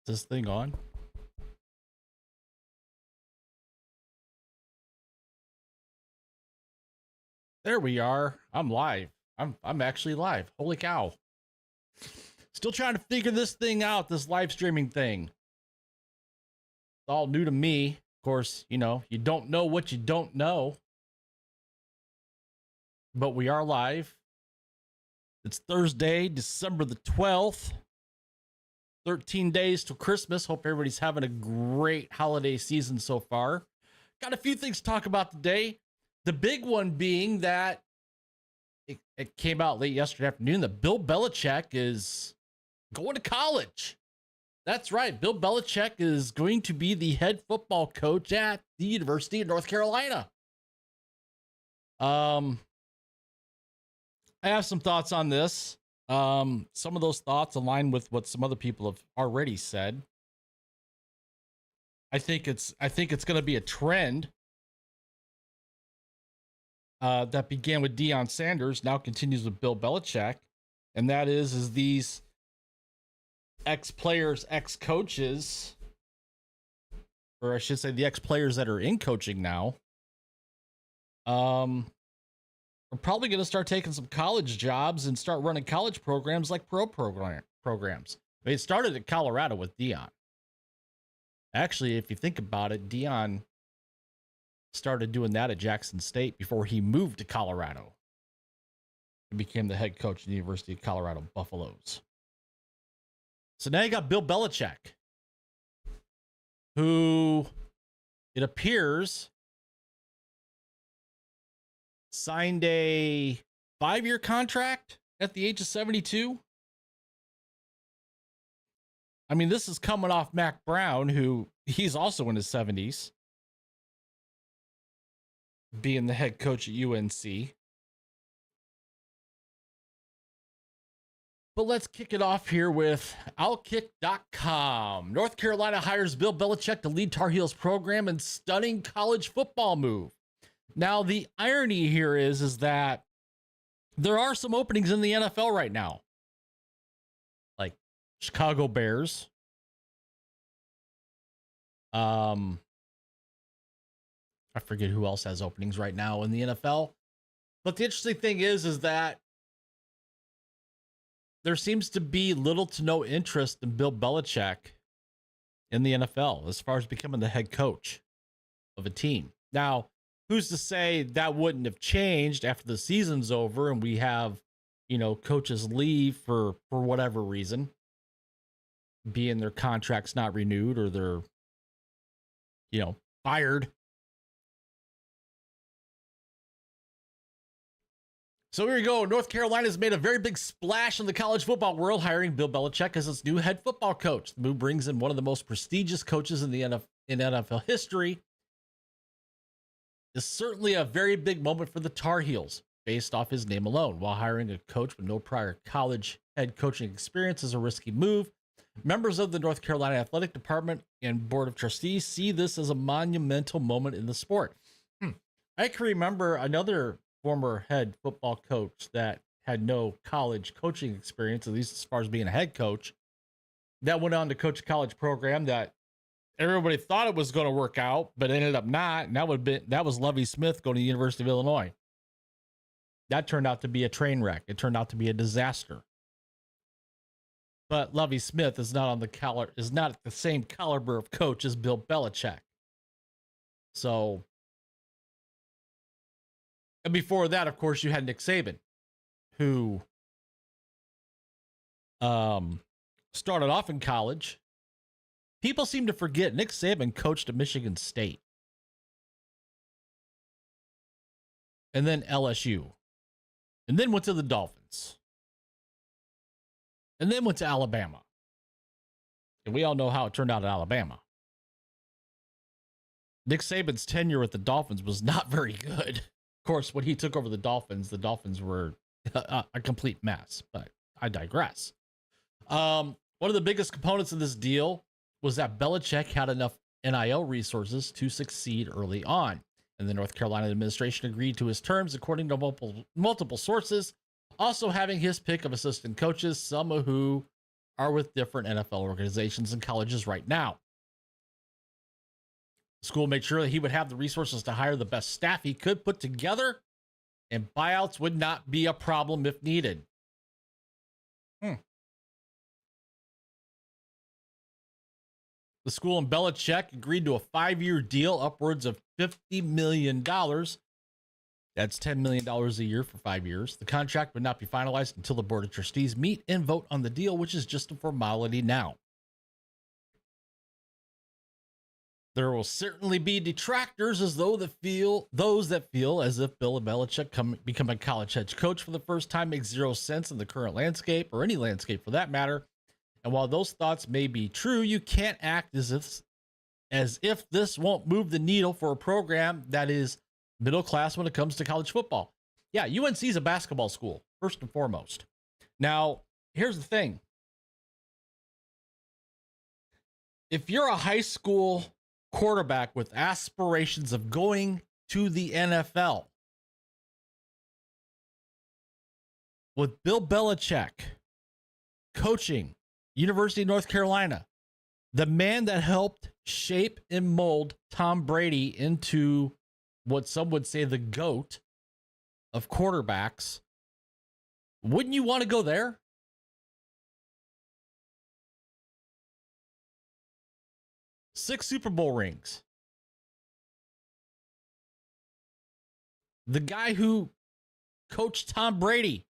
This thing on? There we are. I'm live. I'm actually live. Holy cow. Still trying to figure this thing out, this live streaming thing. It's all new to me. Of course, you don't know what you don't know. But we are live. It's Thursday, December the 12th. 13 days till Christmas. Hope everybody's having a great holiday season so far. Got a few things to talk about today. The big one being that it came out late yesterday afternoon that Bill Belichick is going to college. That's right. Bill Belichick is going to be the head football coach at the University of North Carolina. I have some thoughts on this. Some of those thoughts align with what some other people have already said. I think it's going to be a trend that began with Deion Sanders, now continues with Bill Belichick, and that is these ex-players, ex-coaches, or I should say the ex-players that are in coaching now, we're probably going to start taking some college jobs and start running college programs like programs. I mean, it started at Colorado with Deion. Actually, if you think about it, Deion started doing that at Jackson State before he moved to Colorado and became the head coach of the University of Colorado Buffaloes. So now you got Bill Belichick, who it appears signed a 5-year contract at the age of 72. I mean, this is coming off Mac Brown, who he's also in his 70s, being the head coach at UNC. But let's kick it off here with Outkick.com. North Carolina hires Bill Belichick to lead Tar Heels program in stunning college football move. Now, the irony here is that there are some openings in the NFL right now, like Chicago Bears. I forget who else has openings right now in the NFL. But the interesting thing is that there seems to be little to no interest in Bill Belichick in the NFL as far as becoming the head coach of a team. Now, who's to say that wouldn't have changed after the season's over and we have, coaches leave for whatever reason, being their contracts not renewed or they're, fired. So here we go. North Carolina's made a very big splash in the college football world, hiring Bill Belichick as its new head football coach. The move brings in one of the most prestigious coaches in the NFL history. It's certainly a very big moment for the Tar Heels, based off his name alone. While hiring a coach with no prior college head coaching experience is a risky move, members of the North Carolina Athletic Department and Board of Trustees see this as a monumental moment in the sport. I can remember another former head football coach that had no college coaching experience, at least as far as being a head coach, that went on to coach a college program that everybody thought it was going to work out, but ended up not. And that was Lovie Smith going to the University of Illinois. That turned out to be a train wreck. It turned out to be a disaster. But Lovie Smith is not the same caliber of coach as Bill Belichick. So, and before that, of course, you had Nick Saban, who started off in college. People seem to forget Nick Saban coached at Michigan State. And then LSU. And then went to the Dolphins. And then went to Alabama. And we all know how it turned out at Alabama. Nick Saban's tenure with the Dolphins was not very good. Of course, when he took over the Dolphins were a complete mess. But I digress. One of the biggest components of this deal was that Belichick had enough NIL resources to succeed early on. And the North Carolina administration agreed to his terms, according to multiple sources, also having his pick of assistant coaches, some of who are with different NFL organizations and colleges right now. The school made sure that he would have the resources to hire the best staff he could put together, and buyouts would not be a problem if needed. The school and Belichick agreed to a 5-year deal upwards of $50 million. That's $10 million a year for 5 years. The contract would not be finalized until the Board of Trustees meet and vote on the deal, which is just a formality now. There will certainly be detractors those that feel as if Bill Belichick become a college head coach for the first time makes zero sense in the current landscape, or any landscape for that matter. And while those thoughts may be true, you can't act as if this won't move the needle for a program that is middle class when it comes to college football. Yeah, UNC is a basketball school, first and foremost. Now, here's the thing. If you're a high school quarterback with aspirations of going to the NFL, with Bill Belichick coaching University of North Carolina, the man that helped shape and mold Tom Brady into what some would say the GOAT of quarterbacks, wouldn't you want to go there? Six Super Bowl rings. The guy who coached Tom Brady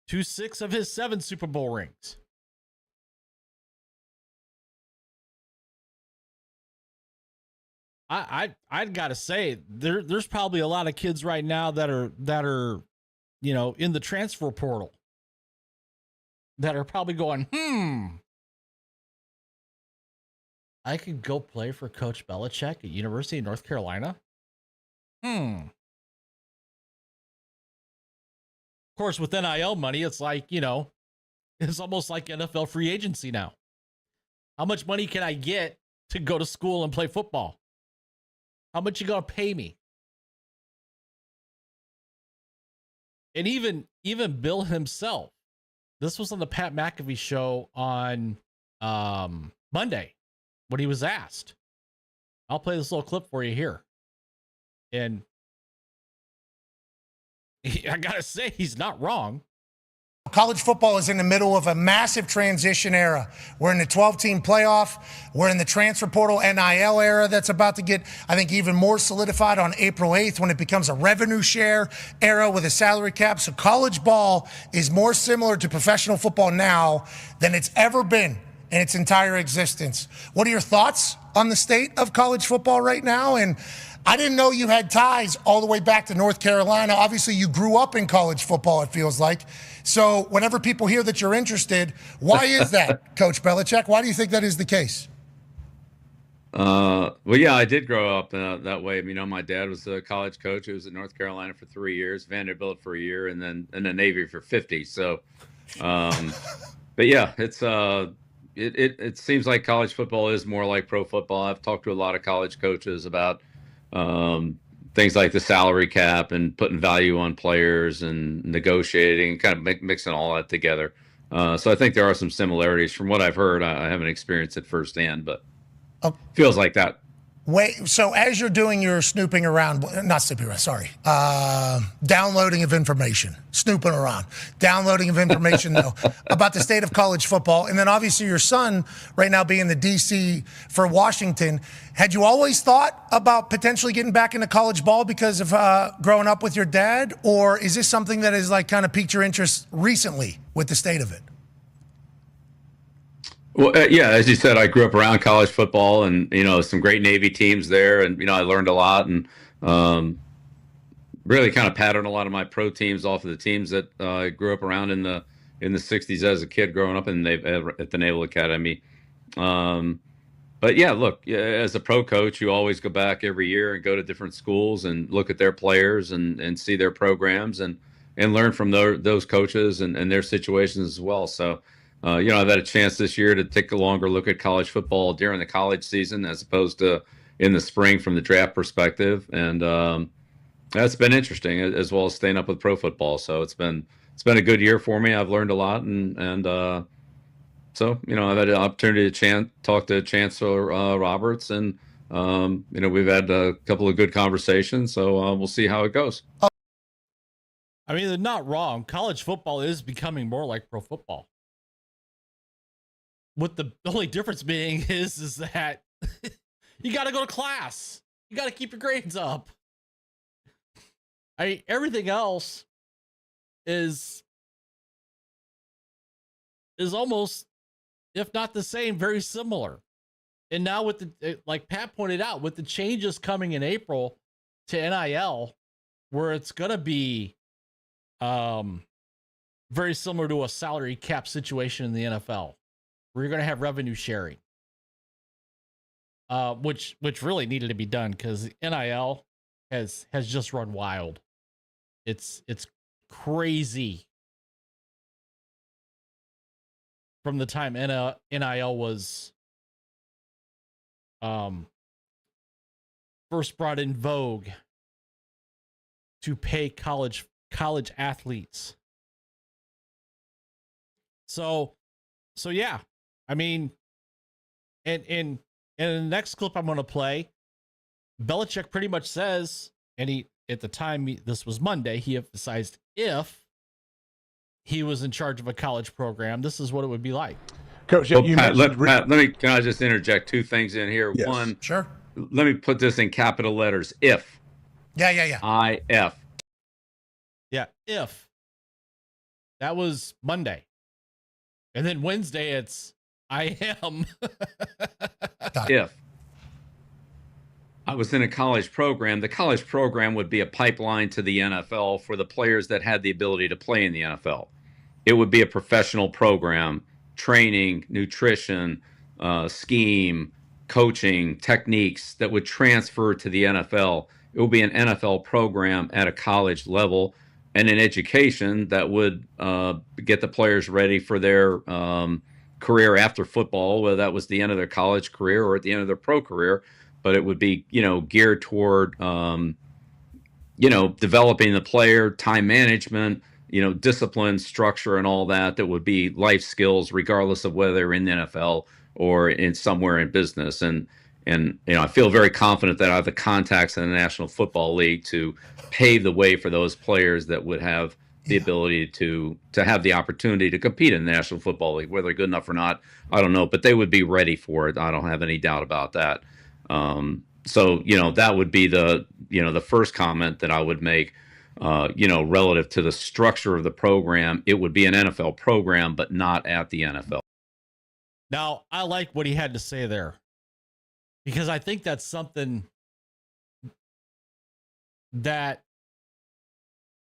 to 6 of his 7 Super Bowl rings. I'd got to say there's probably a lot of kids right now that are in the transfer portal that are probably going, I could go play for Coach Belichick at University of North Carolina. Of course, with NIL money, it's like, it's almost like NFL free agency now. How much money can I get to go to school and play football? How much you gonna pay me? And even Bill himself, this was on the Pat McAfee show on Monday when he was asked. I'll play this little clip for you here. And I gotta say, he's not wrong. College football is in the middle of a massive transition era. We're in the 12-team playoff. We're in the transfer portal NIL era that's about to get, I think, even more solidified on April 8th when it becomes a revenue share era with a salary cap. So college ball is more similar to professional football now than it's ever been in its entire existence. What are your thoughts on the state of college football right now? And I didn't know you had ties all the way back to North Carolina. Obviously, you grew up in college football, it feels like. So whenever people hear that you're interested, why is that, Coach Belichick? Why do you think that is the case? Well, yeah, I did grow up that way. My dad was a college coach. He was at North Carolina for 3 years, Vanderbilt for a year, and then in the Navy for 50. So, but yeah, it seems like college football is more like pro football. I've talked to a lot of college coaches about things like the salary cap and putting value on players and negotiating, kind of mixing all that together. So I think there are some similarities from what I've heard. I haven't experienced it firsthand, but feels like that. Wait, so as you're doing your snooping around, not snooping around, sorry, downloading of information, snooping around, downloading of information, though, about the state of college football, and then obviously your son right now being the DC for Washington, had you always thought about potentially getting back into college ball because of growing up with your dad, or is this something that has like kind of piqued your interest recently with the state of it? Well, yeah, as you said, I grew up around college football and, some great Navy teams there. And, I learned a lot and really kind of patterned a lot of my pro teams off of the teams that I grew up around in the 60s as a kid growing up at the Naval Academy. But, yeah, look, as a pro coach, you always go back every year and go to different schools and look at their players and see their programs and learn from those coaches and their situations as well. So, I've had a chance this year to take a longer look at college football during the college season as opposed to in the spring from the draft perspective. And that's been interesting, as well as staying up with pro football. So it's been been a good year for me. I've learned a lot, and so I've had the opportunity to talk to Chancellor Roberts, and we've had a couple of good conversations. So we'll see how it goes. I mean, they're not wrong. College football is becoming more like pro football. What the only difference being is that you got to go to class. You got to keep your grades up. Everything else is almost, if not the same, very similar. And now with the, like Pat pointed out, with the changes coming in April to NIL, where it's going to be very similar to a salary cap situation in the NFL, where you're going to have revenue sharing, which really needed to be done because NIL has just run wild. It's crazy. From the time NIL was first brought in vogue to pay college athletes. So yeah, I mean, and in the next clip I'm going to play, Belichick pretty much says, and he, at the time, this was Monday, he emphasized if he was in charge of a college program, this is what it would be like. Coach, well, Pat, can I just interject two things in here? Yes. One, Sure. Let me put this in capital letters. If. Yeah. IF. Yeah, if. That was Monday. And then Wednesday, it's I am. If I was in a college program, the college program would be a pipeline to the NFL for the players that had the ability to play in the NFL. It would be a professional program, training, nutrition, scheme, coaching, techniques that would transfer to the NFL. It would be an NFL program at a college level and an education that would get the players ready for their career after football, whether that was the end of their college career or at the end of their pro career. But it would be, geared toward, developing the player, time management, discipline, structure, and all that would be life skills, regardless of whether they're in the NFL or in somewhere in business. And I feel very confident that I have the contacts in the National Football League to pave the way for those players that would have the ability to have the opportunity to compete in the National Football League. Whether they're good enough or not, I don't know, but they would be ready for it. I don't have any doubt about that. So that would be the first comment that I would make, relative to the structure of the program. It would be an NFL program, but not at the NFL. Now, I like what he had to say there, because I think that's something that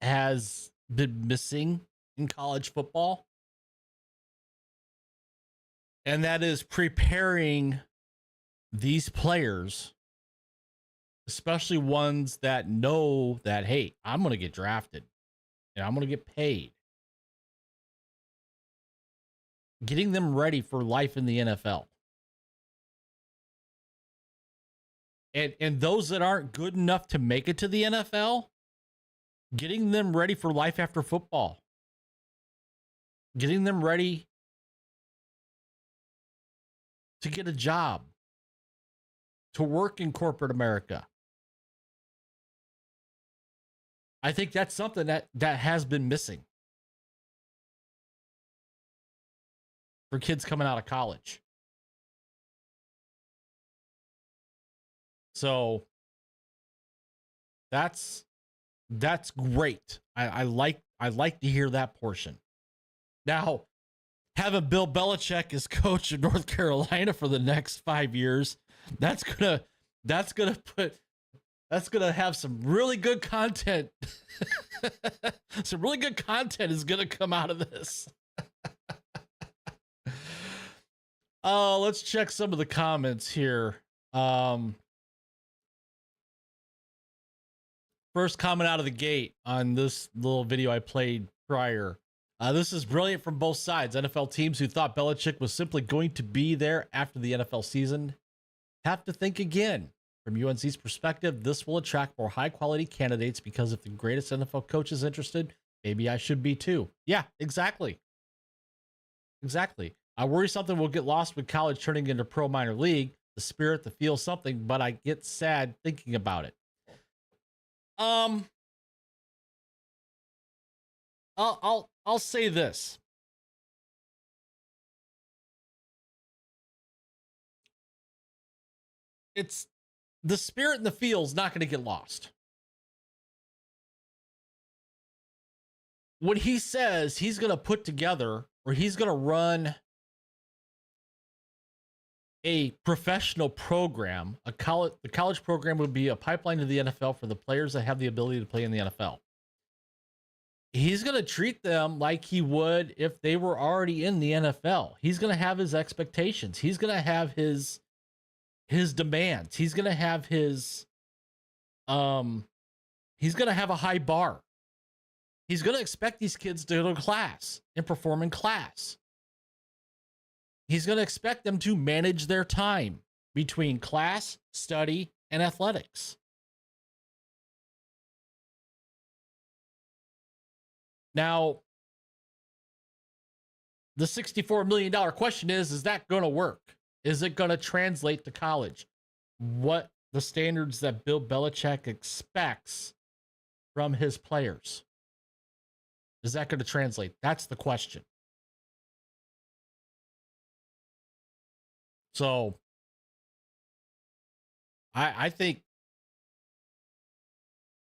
has been missing in college football. And that is preparing these players, especially ones that know that, hey, I'm going to get drafted and I'm going to get paid. Getting them ready for life in the NFL. And those that aren't good enough to make it to the NFL, getting them ready for life after football. Getting them ready to get a job, to work in corporate America. I think that's something that has been missing for kids coming out of college. So that's great. I like to hear that portion. Now, having Bill Belichick as coach of North Carolina for the next 5 years, that's gonna have some really good content. Some really good content is gonna come out of this. Let's check some of the comments here. First comment out of the gate on this little video I played prior. This is brilliant from both sides. NFL teams who thought Belichick was simply going to be there after the NFL season have to think again. From UNC's perspective, this will attract more high-quality candidates because if the greatest NFL coach is interested, Maybe I should be too. Yeah, exactly. Exactly. I worry something will get lost with college turning into pro minor league, the spirit, the feel, something, but I get sad thinking about it. I'll say this. It's the spirit and the feel is not going to get lost. When he says he's going to put together or he's going to run a professional program, the college program would be a pipeline to the NFL for the players that have the ability to play in the NFL. He's going to treat them like he would if they were already in the NFL. He's going to have his expectations. He's going to have his demands. He's going to have he's going to have a high bar. He's going to expect these kids to go to class and perform in class. He's going to expect them to manage their time between class, study, and athletics. Now, the $64 million question is that going to work? Is it going to translate to college? What the standards that Bill Belichick expects from his players? Is that going to translate? That's the question. So, I think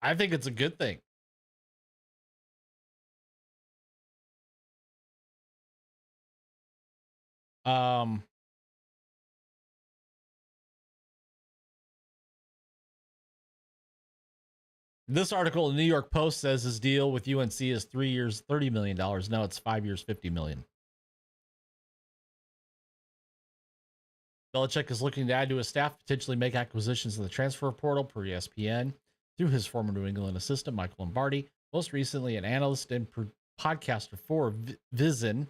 it's a good thing. This article in the New York Post says his deal with UNC is 3 years, $30 million. Now it's 5 years, $50 million. Belichick is looking to add to his staff, potentially make acquisitions in the transfer portal per ESPN through his former New England assistant, Michael Lombardi. Most recently, an analyst and podcaster for Vizen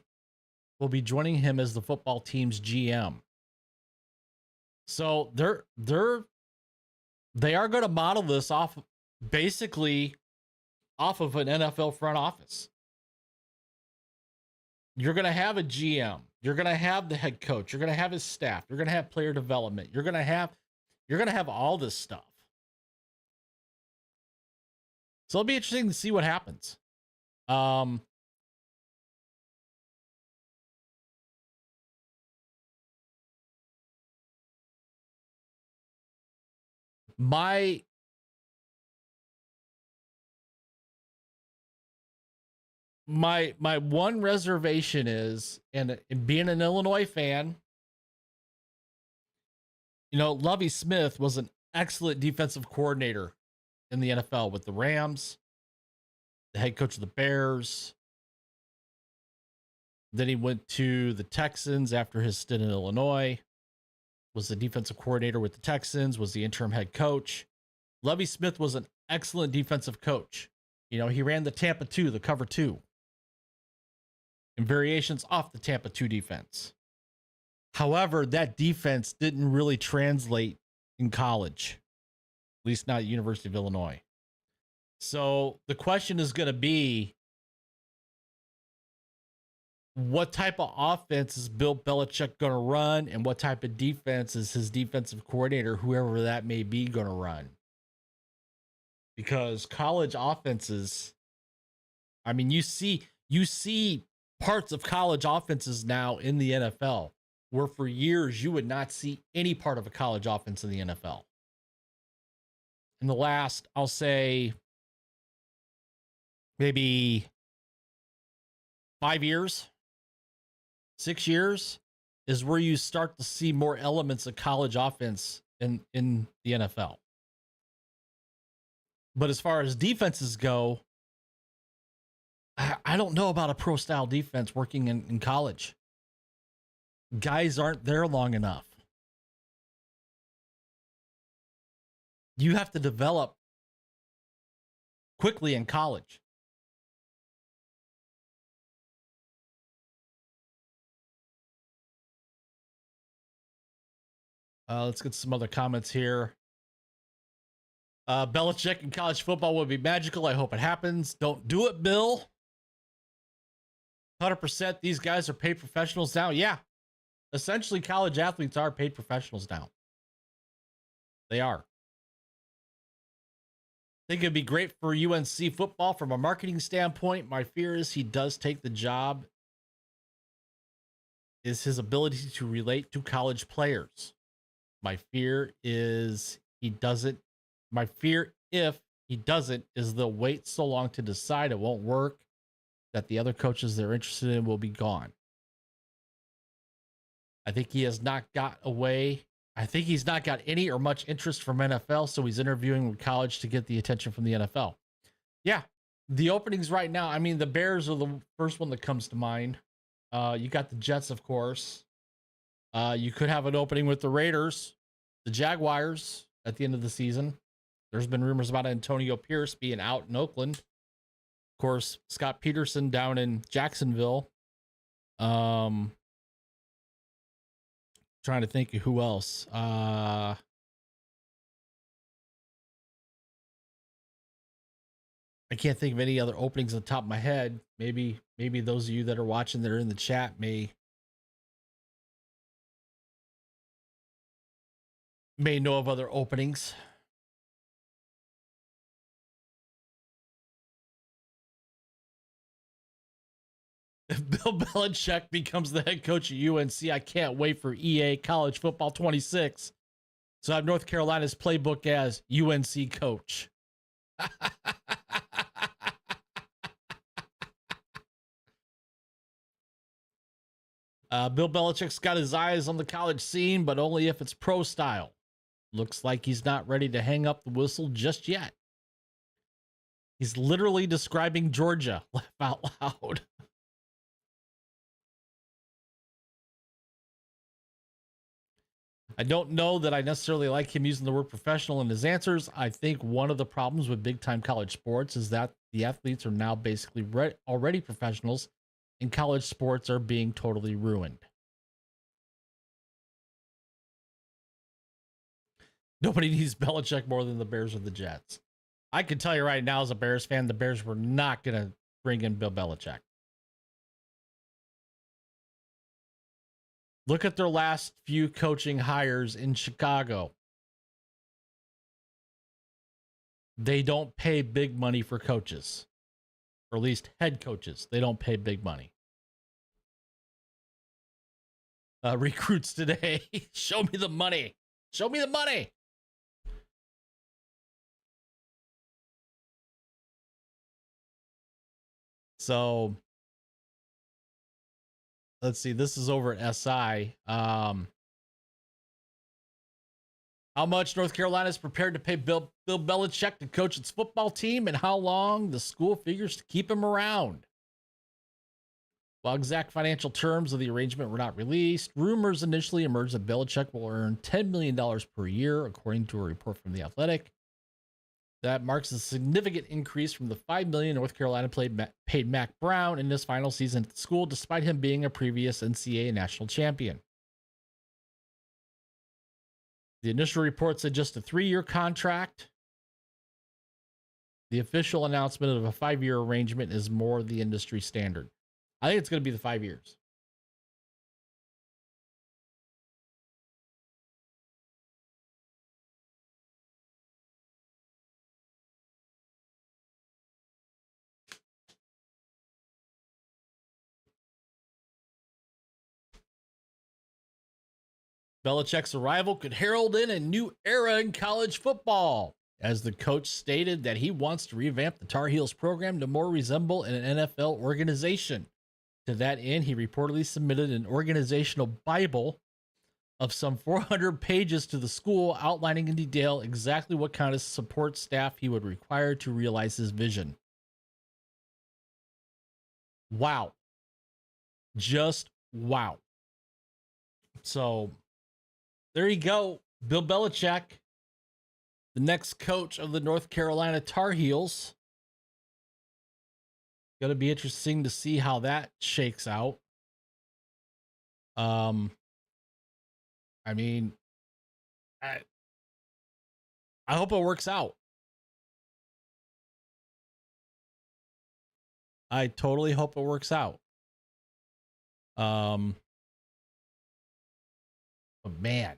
will be joining him as the football team's GM. So they are going to model this basically off of an NFL front office. You're going to have a GM. You're going to have the head coach. You're going to have his staff. You're going to have player development. You're going to have all this stuff. So it'll be interesting to see what happens. My one reservation is, and being an Illinois fan, Lovie Smith was an excellent defensive coordinator in the NFL with the Rams, the head coach of the Bears. Then he went to the Texans after his stint in Illinois, was the defensive coordinator with the Texans, was the interim head coach. Lovie Smith was an excellent defensive coach. He ran the Tampa 2, the cover 2. And variations off the Tampa 2 defense. However, that defense didn't really translate in college, at least not at University of Illinois. So the question is going to be, what type of offense is Bill Belichick going to run, and what type of defense is his defensive coordinator, whoever that may be, going to run? Because college offenses, I mean, you see parts of college offenses now in the NFL, where for years you would not see any part of a college offense in the NFL. In the last, I'll say, maybe 5 years, 6 years, is where you start to see more elements of college offense in the NFL. But as far as defenses go, I don't know about a pro style defense working in college. Guys aren't there long enough. You have to develop quickly in college. Let's get some other comments here. Belichick in college football would be magical. I hope it happens. Don't do it, Bill. 100%. These guys are paid professionals now. Yeah. Essentially, college athletes are paid professionals now. They are. I think it'd be great for UNC football from a marketing standpoint. My fear is he does take the job is his ability to relate to college players. My fear is he doesn't. My fear, if he doesn't, is they'll wait so long to decide it won't work that the other coaches they're interested in will be gone. I think he has not got away. I think he's not got any or much interest from NFL, so he's interviewing with college to get the attention from the NFL. Yeah, the openings right now, I mean, the Bears are the first one that comes to mind. You got the Jets, of course. You could have an opening with the Raiders, the Jaguars at the end of the season. There's been rumors about Antonio Pierce being out in Oakland. Of course, Scott Peterson down in Jacksonville. Trying to think of who else. I can't think of any other openings on the top of my head. Maybe those of you that are watching that are in the chat may know of other openings. If Bill Belichick becomes the head coach at UNC, I can't wait for EA College Football 26. So I have North Carolina's playbook as UNC coach. Bill Belichick's got his eyes on the college scene, but only if it's pro style. Looks like he's not ready to hang up the whistle just yet. He's literally describing Georgia. Laugh out loud. I don't know that I necessarily like him using the word professional in his answers. I think one of the problems with big time college sports is that the athletes are now basically already professionals, and college sports are being totally ruined. Nobody needs Belichick more than the Bears or the Jets. I can tell you right now, as a Bears fan, the Bears were not going to bring in Bill Belichick. Look at their last few coaching hires in Chicago. They don't pay big money for coaches, or at least head coaches. They don't pay big money. Recruits today. Show me the money. Show me the money. So let's see. This is over at SI. How much North Carolina is prepared to pay Bill Belichick to coach its football team, and how long the school figures to keep him around. While exact financial terms of the arrangement were not released, rumors initially emerged that Belichick will earn $10 million per year, according to a report from The Athletic. That marks a significant increase from the $5 million North Carolina paid Mac Brown in his final season at the school, despite him being a previous NCAA national champion. The initial report said just a 3-year contract. The official announcement of a 5-year arrangement is more the industry standard. I think it's going to be the 5 years. Belichick's arrival could herald in a new era in college football, as the coach stated that he wants to revamp the Tar Heels program to more resemble an NFL organization. To that end, he reportedly submitted an organizational Bible of some 400 pages to the school, outlining in detail exactly what kind of support staff he would require to realize his vision. Wow. Just wow. So there you go. Bill Belichick, the next coach of the North Carolina Tar Heels. Going to be interesting to see how that shakes out. I mean, I hope it works out. I totally hope it works out. But man,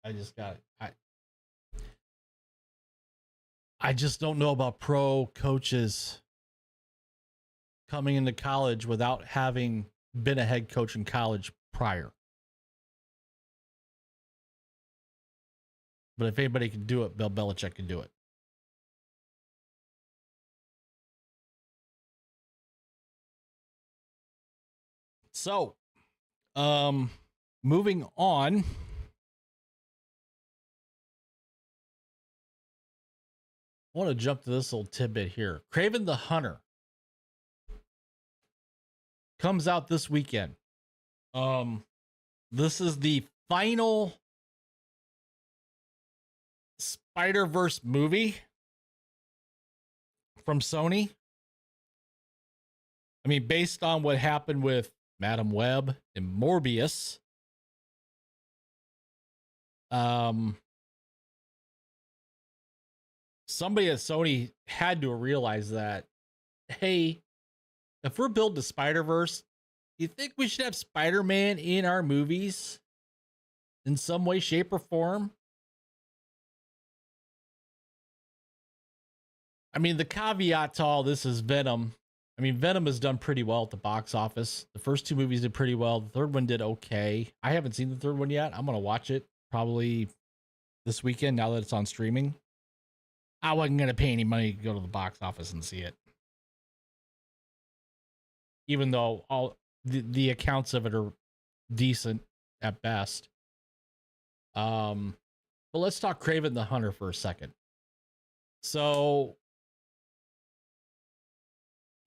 I just got I just don't know about pro coaches coming into college without having been a head coach in college prior. But if anybody can do it, Bill Belichick can do it. So, moving on. I want to jump to this little tidbit here. Kraven the Hunter comes out this weekend. This is the final Spider-Verse movie from Sony. I mean, based on what happened with Madam Web and Morbius, somebody at Sony had to realize that, hey, if we're building the Spider-Verse, you think we should have Spider-Man in our movies in some way, shape, or form? I mean, the caveat to all this is Venom. I mean, Venom has done pretty well at the box office. The first two movies did pretty well. The third one did okay. I haven't seen the third one yet. I'm going to watch it probably this weekend now that it's on streaming. I wasn't going to pay any money to go to the box office and see it. Even though all the accounts of it are decent at best. But let's talk Kraven the Hunter for a second. So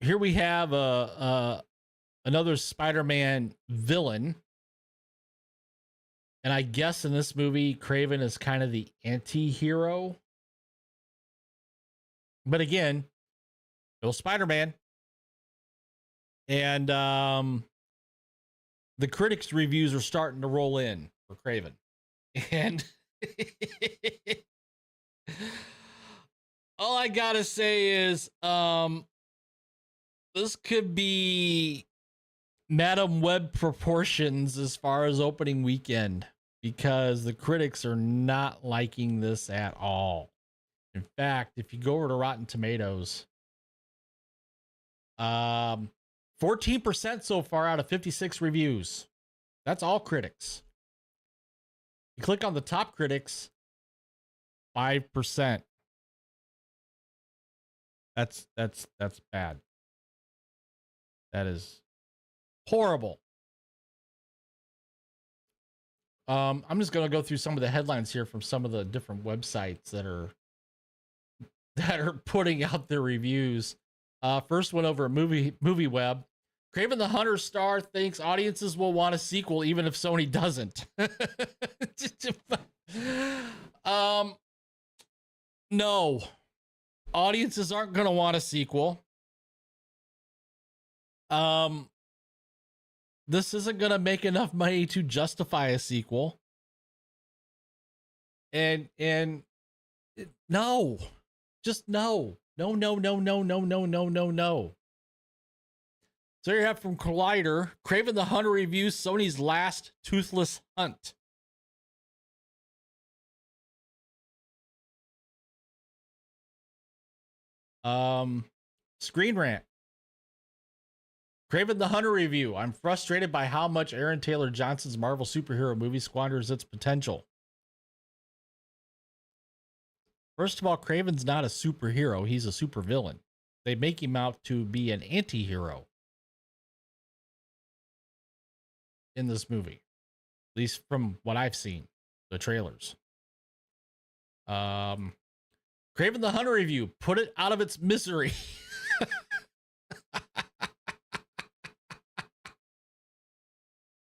here we have another Spider-Man villain. And I guess in this movie, Kraven is kind of the anti-hero. But again, no Spider-Man. And the critics' reviews are starting to roll in for Kraven. And all I gotta say is this could be Madam Web proportions as far as opening weekend, because the critics are not liking this at all. In fact, if you go over to Rotten Tomatoes, 14% so far out of 56 reviews. That's all critics. You click on the top critics, 5%. That's bad. That is horrible. I'm just going to go through some of the headlines here from some of the different websites that are putting out their reviews. First one over at Movie Web. Kraven the Hunter star thinks audiences will want a sequel even if Sony doesn't. No. Audiences aren't going to want a sequel. This isn't going to make enough money to justify a sequel. And no. Just no. No. So you have from Collider, Kraven the Hunter reviews Sony's last toothless hunt. Screen Rant. Kraven the Hunter review. I'm frustrated by how much Aaron Taylor Johnson's Marvel superhero movie squanders its potential. First of all, Kraven's not a superhero. He's a supervillain. They make him out to be an anti-hero in this movie, at least from what I've seen, the trailers. Kraven the Hunter review. Put it out of its misery.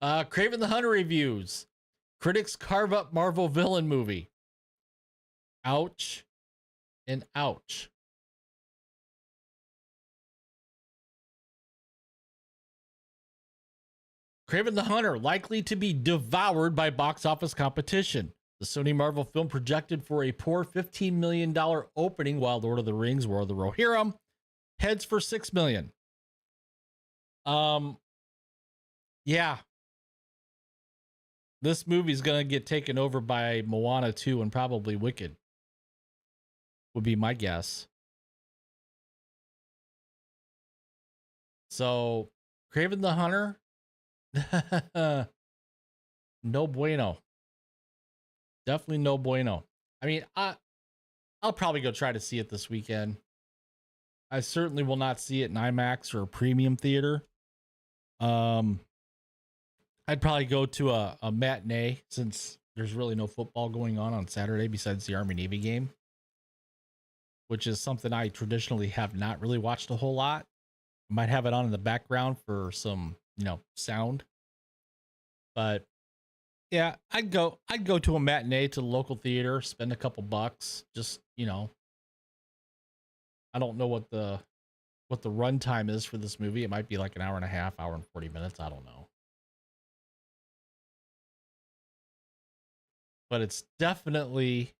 Kraven the Hunter reviews. Critics carve up Marvel villain movie. Ouch and ouch. Kraven the Hunter likely to be devoured by box office competition. The Sony Marvel film projected for a poor $15 million opening, while Lord of the Rings, War of the Rohirrim heads for $6 million. Yeah. This movie's gonna get taken over by Moana 2 and probably Wicked. Would be my guess. So, Craven the Hunter, no bueno. Definitely no bueno. I mean, I'll probably go try to see it this weekend. I certainly will not see it in IMAX or a premium theater. I'd probably go to a matinee since there's really no football going on Saturday besides the Army Navy game, which is something I traditionally have not really watched a whole lot. Might have it on in the background for some, sound. But yeah, I'd go to a matinee to the local theater, spend a couple bucks, just, I don't know what the runtime is for this movie. It might be like an hour and a half, hour and 40 minutes, I don't know. But it's definitely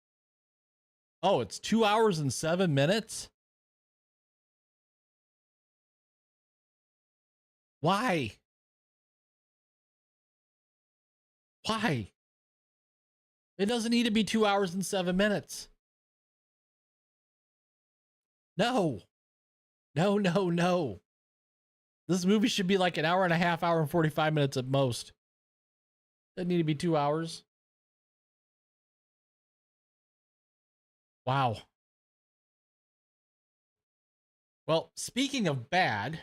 it's 2 hours and 7 minutes. Why? Why? It doesn't need to be 2 hours and 7 minutes. No. No. This movie should be like an hour and a half, hour and 45 minutes at most. Doesn't need to be 2 hours. Wow. Well, speaking of bad,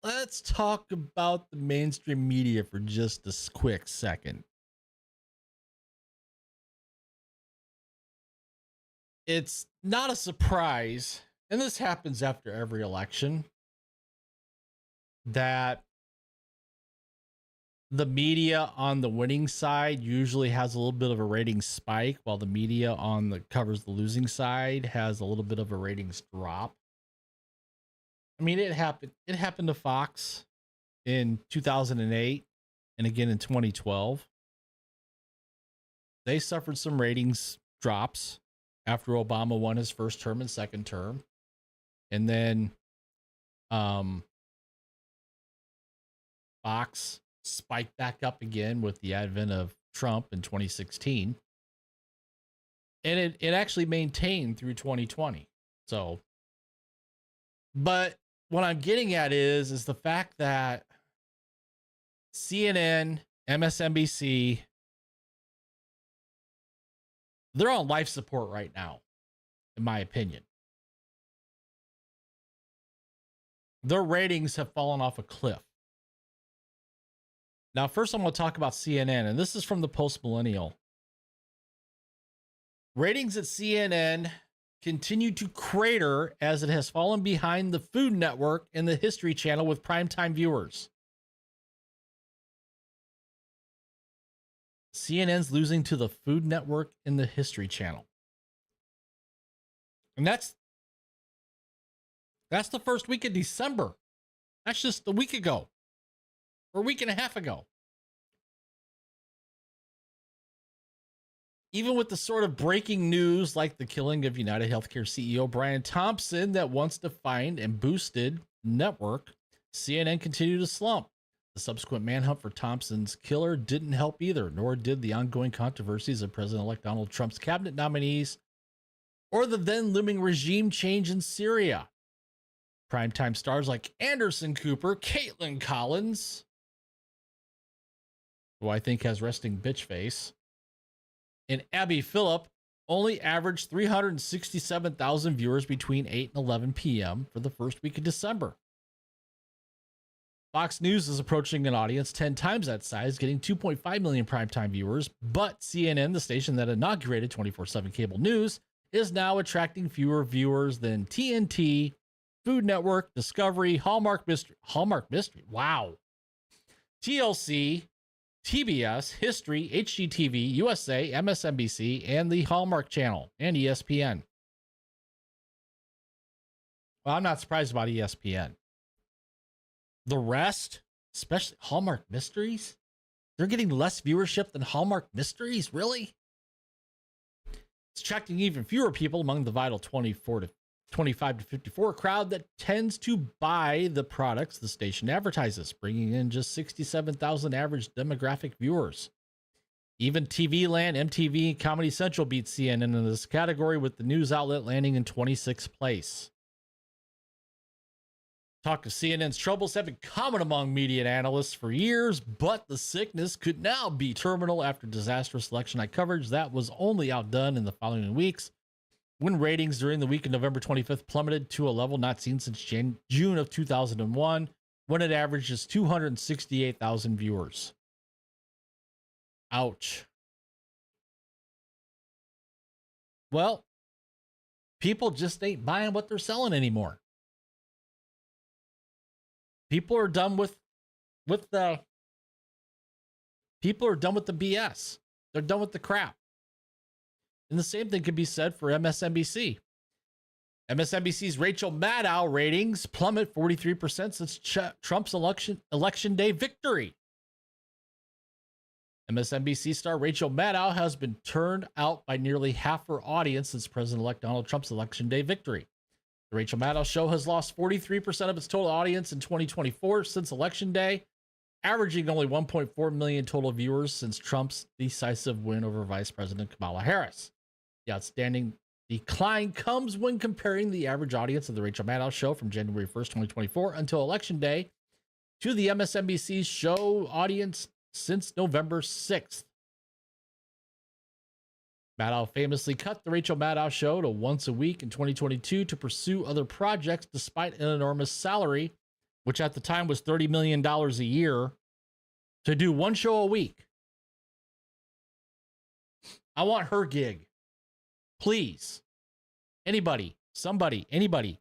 let's talk about the mainstream media for just a quick second. It's not a surprise, and this happens after every election, that the media on the winning side usually has a little bit of a ratings spike, while the media on the covers the losing side has a little bit of a ratings drop. I mean, it happened to Fox in 2008 and again in 2012. They suffered some ratings drops after Obama won his first term and second term. And then Fox spiked back up again with the advent of Trump in 2016. And it actually maintained through 2020. So, but what I'm getting at is the fact that CNN, MSNBC, they're on life support right now, in my opinion. Their ratings have fallen off a cliff. Now, first I'm going to talk about CNN, and this is from the Post Millennial. Ratings at CNN continue to crater as it has fallen behind the Food Network and the History Channel with primetime viewers. CNN's losing to the Food Network and the History Channel. And that's the first week of December. That's just a week ago. Or a week and a half ago. Even with the sort of breaking news like the killing of United Healthcare CEO Brian Thompson that once defined and boosted network, CNN continued to slump. The subsequent manhunt for Thompson's killer didn't help either, nor did the ongoing controversies of President-elect Donald Trump's cabinet nominees or the then looming regime change in Syria. Primetime stars like Anderson Cooper, Caitlin Collins, who I think has resting bitch face, and Abby Phillip only averaged 367,000 viewers between 8 and 11 p.m. for the first week of December. Fox News is approaching an audience 10 times that size, getting 2.5 million primetime viewers, but CNN, the station that inaugurated 24/7 cable news, is now attracting fewer viewers than TNT, Food Network, Discovery, Hallmark Mystery, wow, TLC, TBS, History, HGTV, USA, MSNBC, and the Hallmark Channel, and ESPN. Well, I'm not surprised about ESPN. The rest, especially Hallmark Mysteries, they're getting less viewership than Hallmark Mysteries? Really? It's attracting even fewer people among the vital 24 to 25 to 54 crowd that tends to buy the products the station advertises, bringing in just 67,000 average demographic viewers. Even TV Land, MTV, and Comedy Central beat CNN in this category, with the news outlet landing in 26th place. Talk of CNN's troubles have been common among media analysts for years, but the sickness could now be terminal after disastrous election night coverage that was only outdone in the following weeks, when ratings during the week of November 25th plummeted to a level not seen since June of 2001, when it averages 268,000 viewers. Ouch. Well, people just ain't buying what they're selling anymore. People are done with the BS. They're done with the crap. And the same thing could be said for MSNBC. MSNBC's Rachel Maddow ratings plummet 43% since Trump's election day victory. MSNBC star Rachel Maddow has been turned out by nearly half her audience since President-elect Donald Trump's election day victory. The Rachel Maddow Show has lost 43% of its total audience in 2024 since election day, averaging only 1.4 million total viewers since Trump's decisive win over Vice President Kamala Harris. The outstanding decline comes when comparing the average audience of the Rachel Maddow Show from January 1st, 2024 until election day to the MSNBC show audience since November 6th. Maddow famously cut the Rachel Maddow Show to once a week in 2022 to pursue other projects despite an enormous salary, which at the time was $30 million a year, to do one show a week. I want her gig. Please. Anybody, somebody, anybody.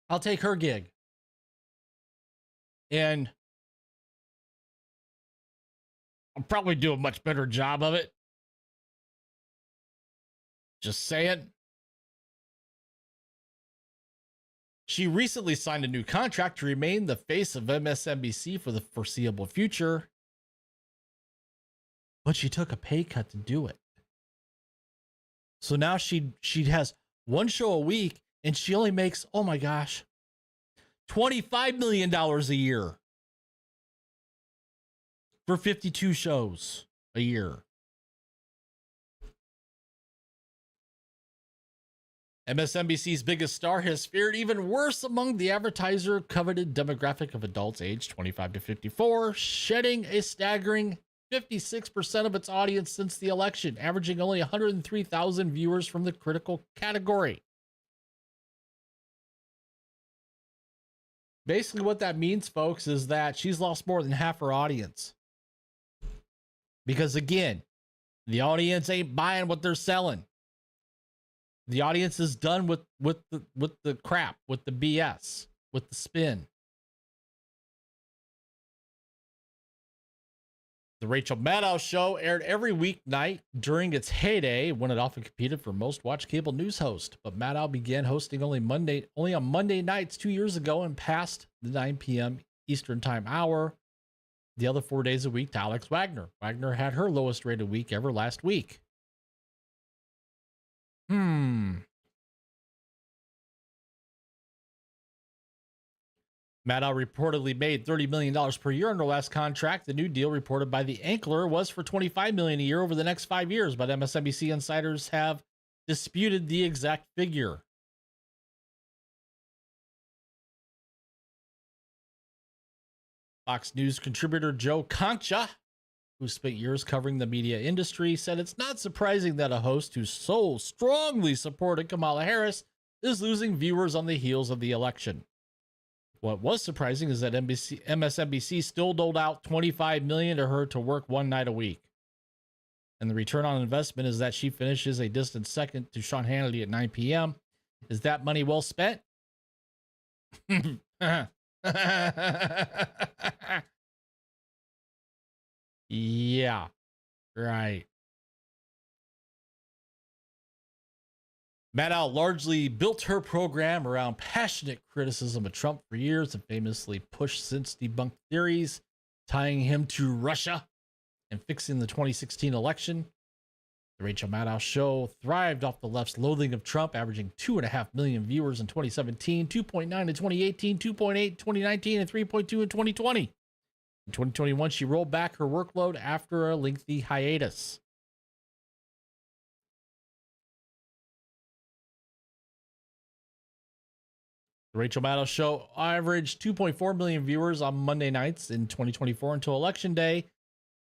I'll take her gig. And I'll probably do a much better job of it. Just saying. She recently signed a new contract to remain the face of MSNBC for the foreseeable future, but she took a pay cut to do it. So now she has one show a week, and she only makes, oh my gosh, $25 million a year for 52 shows a year. MSNBC's biggest star has fared even worse among the advertiser-coveted demographic of adults aged 25 to 54, shedding a staggering 56% of its audience since the election, averaging only 103,000 viewers from the critical category. Basically, what that means, folks, is that she's lost more than half her audience. Because, again, the audience ain't buying what they're selling. The audience is done with the crap, with the BS, with the spin. The Rachel Maddow Show aired every weeknight during its heyday, when it often competed for most watched cable news host. But Maddow began hosting only on Monday nights 2 years ago and passed the 9 p.m. Eastern Time hour the other 4 days a week to Alex Wagner. Wagner had her lowest rated week ever last week. Maddow reportedly made $30 million per year on her last contract. The new deal, reported by the Ankler, was for $25 million a year over the next 5 years, but MSNBC insiders have disputed the exact figure. Fox News contributor Joe Concha, who spent years covering the media industry, said it's not surprising that a host who so strongly supported Kamala Harris is losing viewers on the heels of the election. What was surprising is that MSNBC still doled out $25 million to her to work one night a week. And the return on investment is that she finishes a distant second to Sean Hannity at 9 p.m. Is that money well spent? Yeah, right. Maddow largely built her program around passionate criticism of Trump for years and famously pushed since debunked theories tying him to Russia and fixing the 2016 election. The Rachel Maddow Show thrived off the left's loathing of Trump, averaging 2.5 million viewers in 2017, 2.9 in 2018, 2.8 in 2019, and 3.2 in 2020. In 2021, she rolled back her workload after a lengthy hiatus. The Rachel Maddow Show averaged 2.4 million viewers on Monday nights in 2024 until Election Day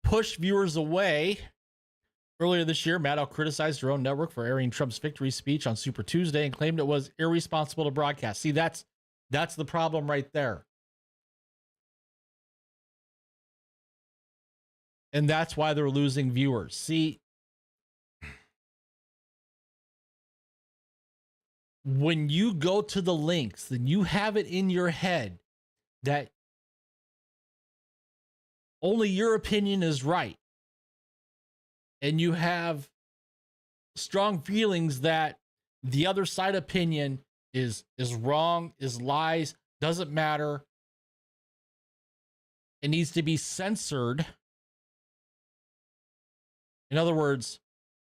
pushed viewers away. Earlier this year, Maddow criticized her own network for airing Trump's victory speech on Super Tuesday and claimed it was irresponsible to broadcast. See, that's the problem right there. And that's why they're losing viewers. See, when you go to the links, then you have it in your head that only your opinion is right. And you have strong feelings that the other side opinion is wrong, is lies, doesn't matter. It needs to be censored. In other words,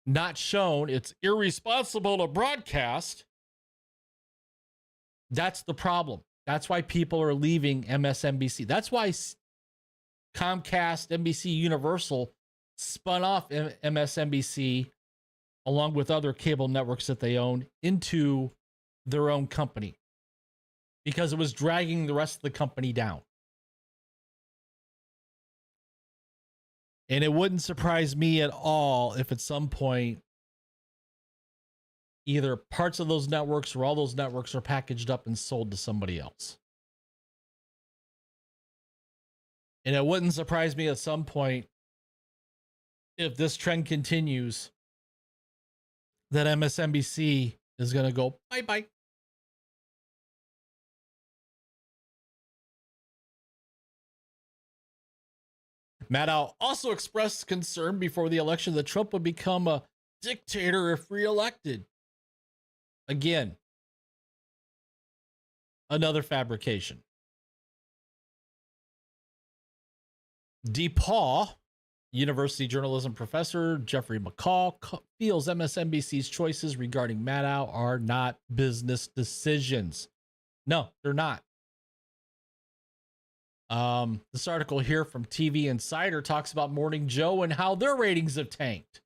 not shown. It's irresponsible to broadcast. That's the problem. That's why people are leaving MSNBC. That's why Comcast, NBC Universal spun off MSNBC along with other cable networks that they own into their own company, because it was dragging the rest of the company down. And it wouldn't surprise me at all if at some point either parts of those networks or all those networks are packaged up and sold to somebody else. And it wouldn't surprise me at some point if this trend continues that MSNBC is going to go bye-bye. Maddow also expressed concern before the election that Trump would become a dictator if reelected. Again, another fabrication. DePaul University journalism professor Jeffrey McCall feels MSNBC's choices regarding Maddow are not business decisions. No, they're not. This article here from TV Insider talks about Morning Joe and how their ratings have tanked.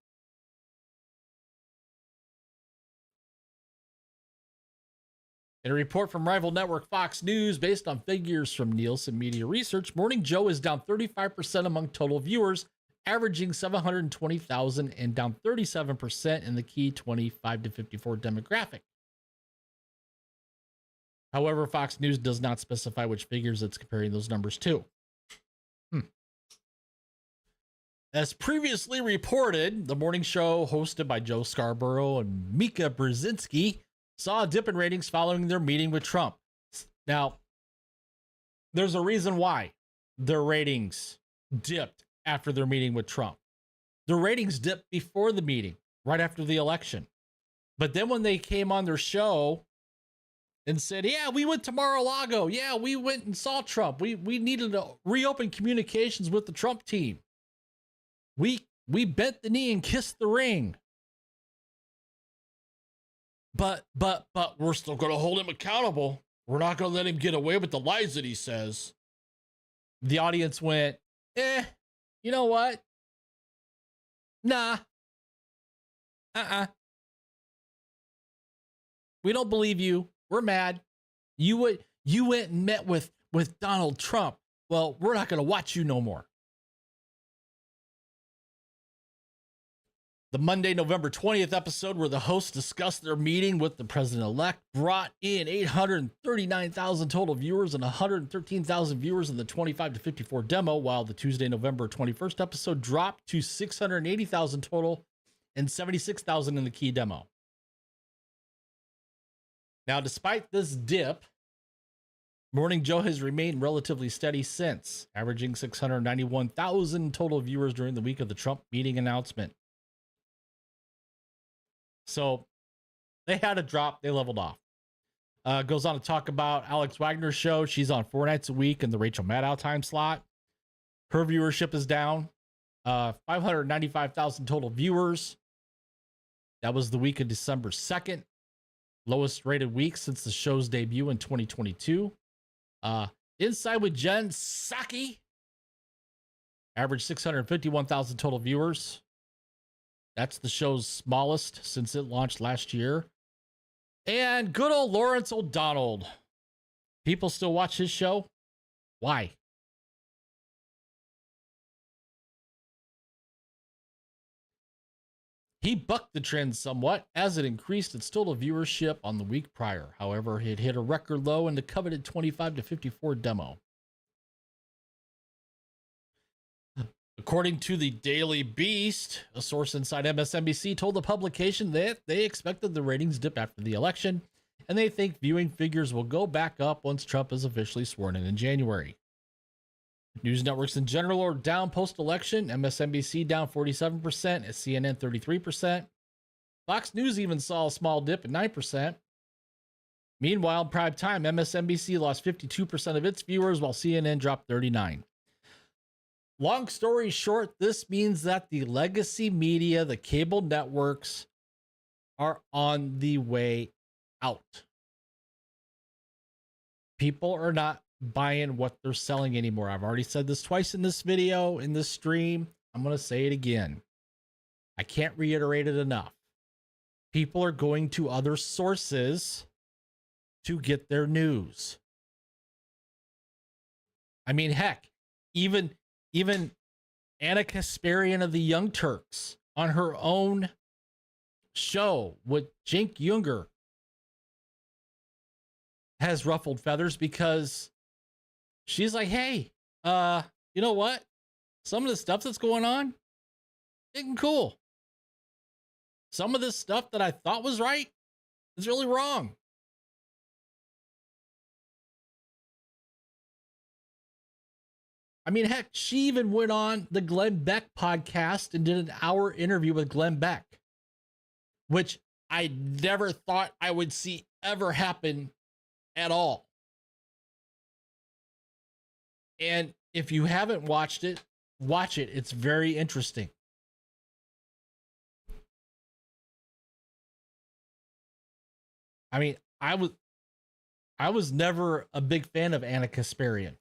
In a report from rival network Fox News, based on figures from Nielsen Media Research, Morning Joe is down 35% among total viewers, averaging 720,000, and down 37% in the key 25 to 54 demographic. However, Fox News does not specify which figures it's comparing those numbers to. As previously reported, the morning show hosted by Joe Scarborough and Mika Brzezinski saw a dip in ratings following their meeting with Trump. Now, there's a reason why their ratings dipped after their meeting with Trump. Their ratings dipped before the meeting, right after the election. But then when they came on their show and said, yeah, we went to Mar-a-Lago. Yeah, we went and saw Trump. We needed to reopen communications with the Trump team. We bent the knee and kissed the ring. But we're still going to hold him accountable. We're not going to let him get away with the lies that he says. The audience went, you know what? Nah. We don't believe you. We're mad. You went and met with Donald Trump. Well, we're not going to watch you no more. The Monday, November 20th episode, where the hosts discussed their meeting with the president-elect, brought in 839,000 total viewers and 113,000 viewers in the 25 to 54 demo, while the Tuesday, November 21st episode dropped to 680,000 total and 76,000 in the key demo. Now, despite this dip, Morning Joe has remained relatively steady since, averaging 691,000 total viewers during the week of the Trump meeting announcement. So they had a drop. They leveled off. Goes on to talk about Alex Wagner's show. She's on 4 nights a week in the Rachel Maddow time slot. Her viewership is down. 595,000 total viewers. That was the week of December 2nd, lowest rated week since the show's debut in 2022. Inside with Jen Psaki, averaged 651,000 total viewers. That's the show's smallest since it launched last year. And good old Lawrence O'Donnell. People still watch his show? Why? He bucked the trend somewhat as it increased its total viewership on the week prior. However, it hit a record low in the coveted 25 to 54 demo. According to the Daily Beast, a source inside MSNBC told the publication that they expected the ratings dip after the election, and they think viewing figures will go back up once Trump is officially sworn in January. News networks in general are down post-election. MSNBC down 47%, at CNN 33%. Fox News even saw a small dip at 9%. Meanwhile, in prime time, MSNBC lost 52% of its viewers, while CNN dropped 39%. Long story short, this means that the legacy media, the cable networks, are on the way out. People are not buying what they're selling anymore. I've already said this twice in this video, in this stream. I'm going to say it again. I can't reiterate it enough. People are going to other sources to get their news. I mean, heck, even Anna Kasparian of the Young Turks on her own show with Cenk Uygur has ruffled feathers because she's like, hey, you know what? Some of the stuff that's going on isn't cool. Some of this stuff that I thought was right is really wrong. I mean, heck, she even went on the Glenn Beck podcast and did an hour interview with Glenn Beck, which I never thought I would see ever happen at all. And if you haven't watched it, watch it. It's very interesting. I mean, I was never a big fan of Anna Kasparian.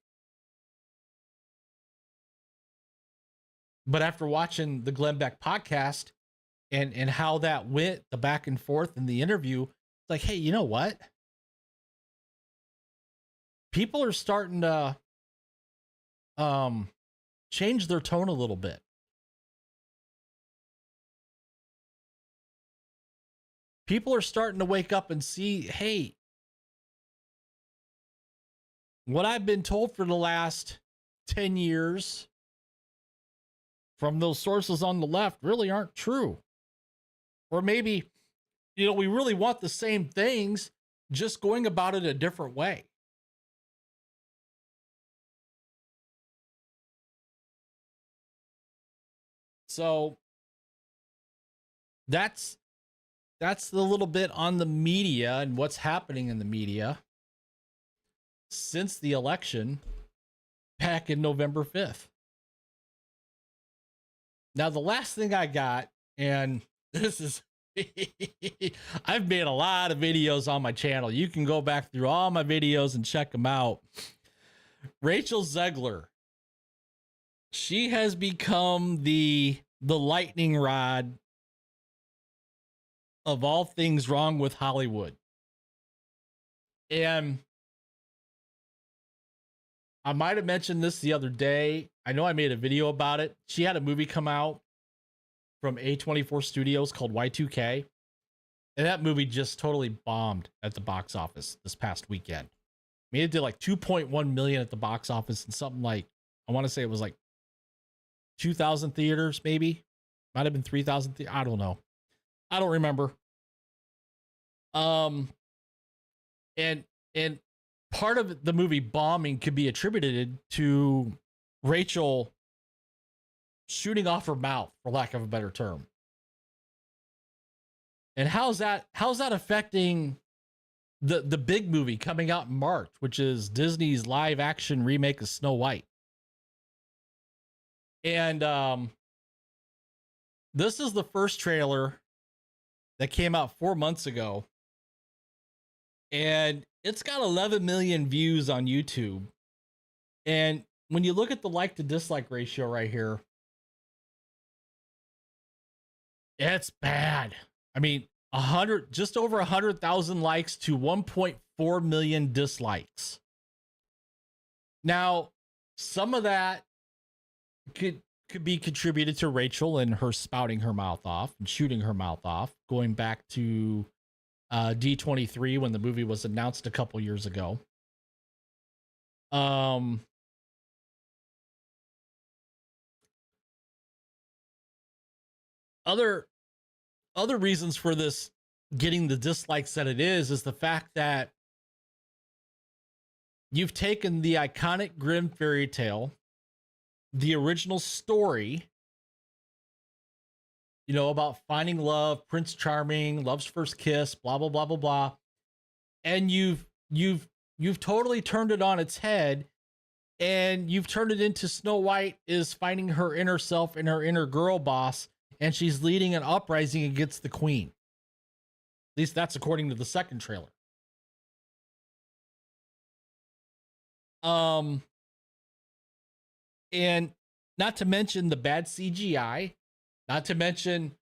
But after watching the Glenn Beck podcast and how that went, the back and forth in the interview, it's like, hey, you know what? People are starting to change their tone a little bit. People are starting to wake up and see, hey, what I've been told for the last 10 years from those sources on the left really aren't true. Or maybe, we really want the same things, just going about it a different way. So that's the little bit on the media and what's happening in the media since the election back in November 5th. Now, the last thing I got, and this is, I've made a lot of videos on my channel. You can go back through all my videos and check them out. Rachel Zegler. She has become the lightning rod of all things wrong with Hollywood. And I might have mentioned this the other day. I know I made a video about it. She had a movie come out from A24 Studios called Y2K. And that movie just totally bombed at the box office this past weekend. I mean, it did like 2.1 million at the box office and something like, I want to say it was like 2,000 theaters, maybe. Might have been 3,000. I don't know. I don't remember. And part of the movie bombing could be attributed to Rachel shooting off her mouth, for lack of a better term. And how's that affecting the big movie coming out in March, which is Disney's live action remake of Snow White? And this is the first trailer that came out 4 months ago, and it's got 11 million views on YouTube. And when you look at the like to dislike ratio right here, it's bad. I mean, just over 100,000 likes to 1.4 million dislikes. Now, some of that could be contributed to Rachel and her spouting her mouth off and shooting her mouth off, going back to D23 when the movie was announced a couple years ago. Other reasons for this getting the dislikes that it is the fact that you've taken the iconic Grimm fairy tale, the original story, you know, about finding love, Prince Charming, love's first kiss, blah blah blah blah blah, and you've totally turned it on its head, and you've turned it into Snow White is finding her inner self and her inner girl boss, and she's leading an uprising against the queen. At least that's according to the second trailer. And not to mention the bad CGI, not to mention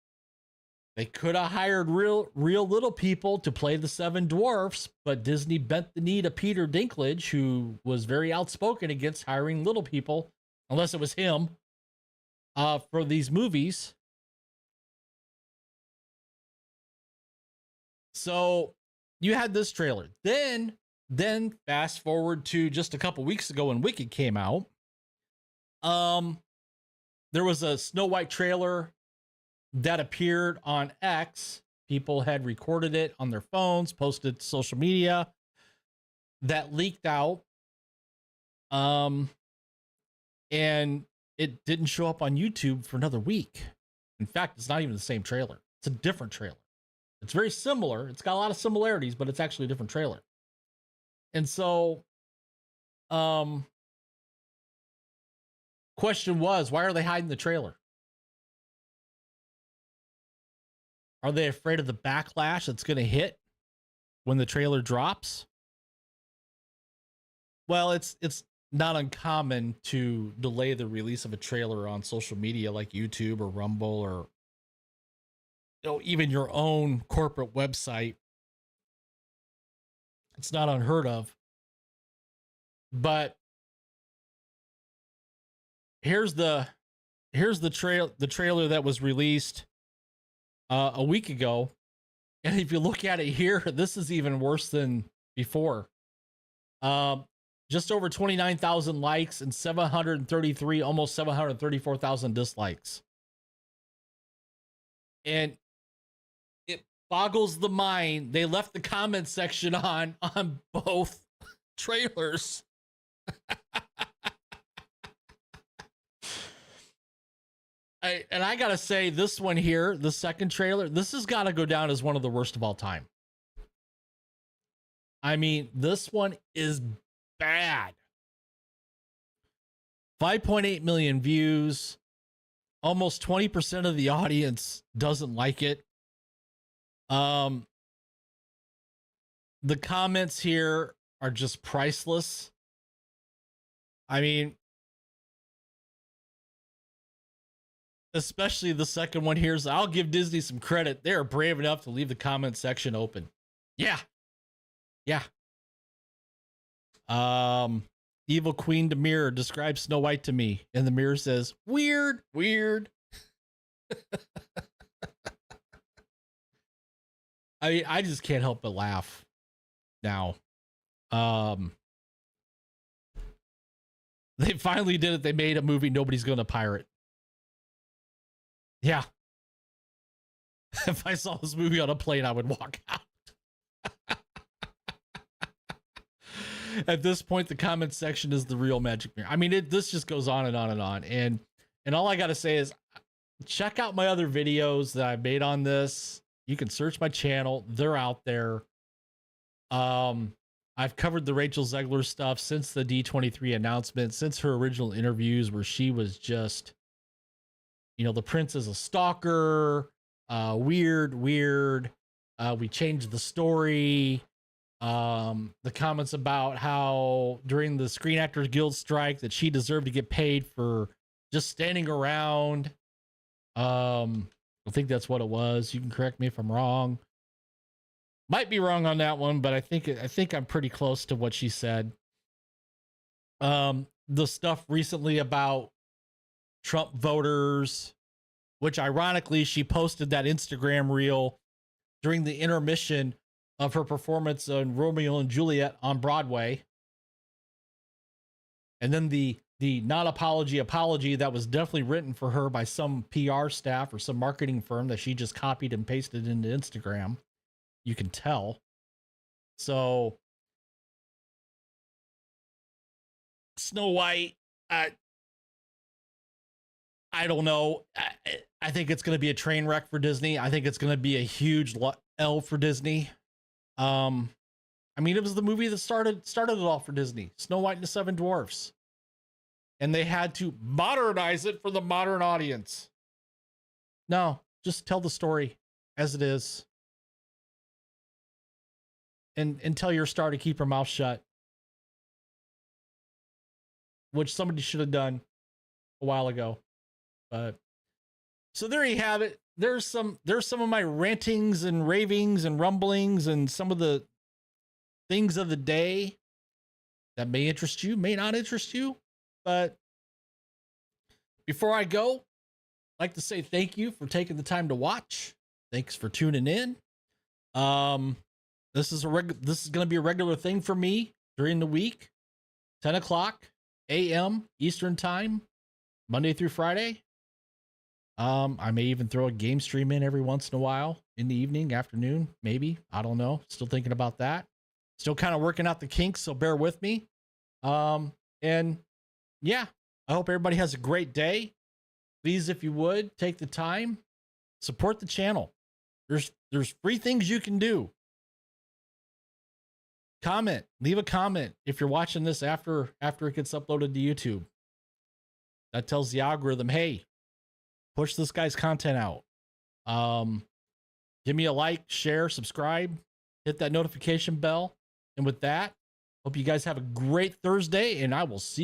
they could have hired real little people to play the seven dwarfs, but Disney bent the knee to Peter Dinklage, who was very outspoken against hiring little people, unless it was him, for these movies. So you had this trailer. Then fast forward to just a couple weeks ago when Wicked came out. There was a Snow White trailer that appeared on X. People had recorded it on their phones, posted to social media, that leaked out. And it didn't show up on YouTube for another week. In fact, it's not even the same trailer. It's a different trailer. It's very similar. It's got a lot of similarities, but it's actually a different trailer. And so, question was, why are they hiding the trailer? Are they afraid of the backlash that's going to hit when the trailer drops? Well, it's not uncommon to delay the release of a trailer on social media like YouTube or Rumble or, you know, even your own corporate website. It's not unheard of. But here's the trailer that was released a week ago, and if you look at it here, this is even worse than before. Just over 29,000 likes and 733, almost 734,000 dislikes. And it boggles the mind. They left the comment section on both trailers. I gotta say, this one here, the second trailer, this has got to go down as one of the worst of all time. I mean, this one is bad. 5.8 million views. Almost 20% of the audience doesn't like it. The comments here are just priceless. I mean, especially the second one here. So I'll give Disney some credit. They're brave enough to leave the comment section open. Yeah. Evil Queen to Mirror describes Snow White to me, and the mirror says, weird. I just can't help but laugh now. They finally did it. They made a movie nobody's gonna pirate. Yeah. If I saw this movie on a plane, I would walk out. At this point, the comment section is the real magic mirror. I mean, this just goes on and on and on. And all I got to say is check out my other videos that I've made on this. You can search my channel. They're out there. I've covered the Rachel Zegler stuff since the D23 announcement, since her original interviews where she was just, you know, the prince is a stalker. weird. We changed the story. The comments about how during the Screen Actors Guild strike that she deserved to get paid for just standing around. I think that's what it was. You can correct me if I'm wrong. Might be wrong on that one, but I think I'm pretty close to what she said. The stuff recently about Trump voters, which ironically she posted that Instagram reel during the intermission of her performance on Romeo and Juliet on Broadway. And then the not apology that was definitely written for her by some PR staff or some marketing firm that she just copied and pasted into Instagram. You can tell. So Snow White, I don't know. I think it's going to be a train wreck for Disney. I think it's going to be a huge L for Disney. I mean, it was the movie that started it all for Disney, Snow White and the Seven Dwarfs. And they had to modernize it for the modern audience. No, just tell the story as it is. And tell your star to keep her mouth shut. Which somebody should have done a while ago. But so there you have it. There's some of my rantings and ravings and rumblings and some of the things of the day that may interest you, may not interest you. But before I go, I'd like to say thank you for taking the time to watch. Thanks for tuning in. This is going to be a regular thing for me during the week. 10 o'clock a.m. Eastern time, Monday through Friday. I may even throw a game stream in every once in a while in the evening, afternoon, maybe. I don't know. Still thinking about that. Still kind of working out the kinks, so bear with me. And yeah, I hope everybody has a great day. Please, if you would, take the time, support the channel. There's free things you can do. Comment, leave a comment if you're watching this after it gets uploaded to YouTube. That tells the algorithm, hey, push this guy's content out. Give me a like, share, subscribe, hit that notification bell. And with that, hope you guys have a great Thursday, and I will see